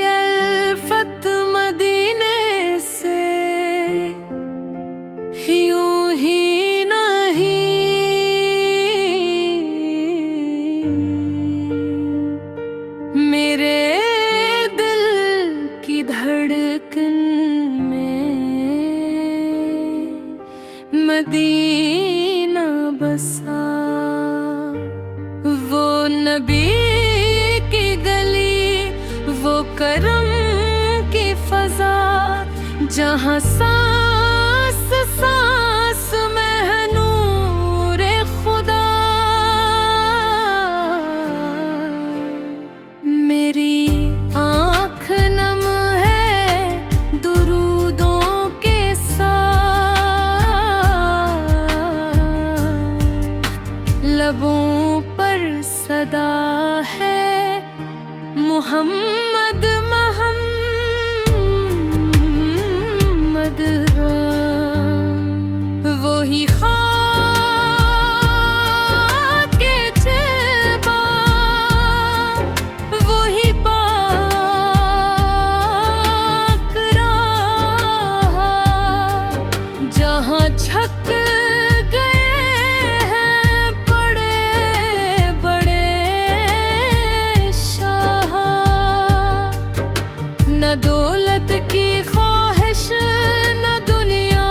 अल्फत मदीने से यूं ही नहीं, मेरे दिल की धड़कन में मदीना बसा। वो नबी की गली, वो करम की फजा, जहाँ सांस सांस में है नूरे खुदा। मेरी आँख नम है दुरूदों के साथ, लबों पर सदा है मुहम्मद मोहम्मद। वही खाके चिल्बा, वही पाक राह, जहाँ छक न दौलत की ख्वाहिश न दुनिया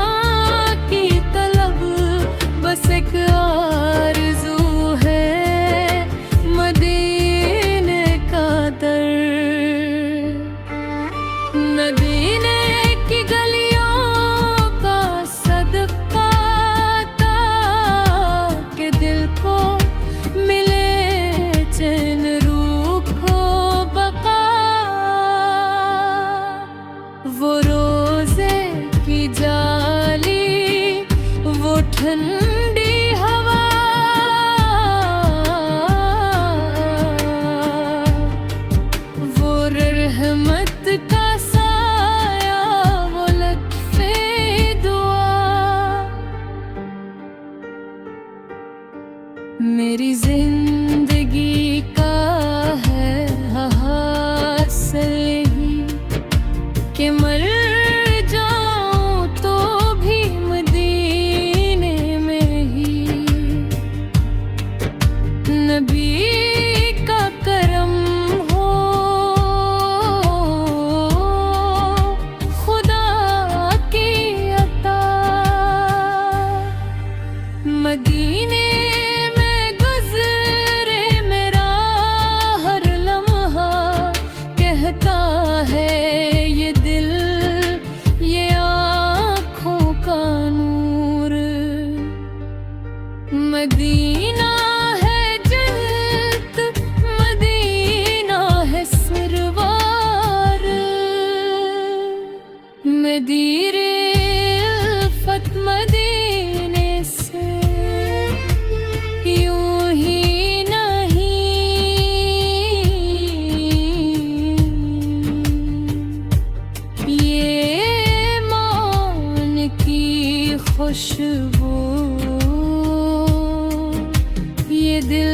की तलब, बस एक आरज़ू है मदीने का दर। मदीने की गलियों का सदका ताकि दिल को मिले चैन, रूह को बका। वो रोजे की जाली, वो ठंडी हवा, वो रहमत का साया, वो लत्फ़े दुआ। मेरी जिंदगी का है हासिल कि मर जाऊं तो भी मदीने में ही। नबी का करम हो, खुदा की अता। मदीने में गुज़रे मेरा हर लम्हा, कहता है मदीना है जन्नत, मदीना है सरवार। मदीरे अल्फत मदीने से यूं ही नहीं, ये मौन की खुशबू, ये दिल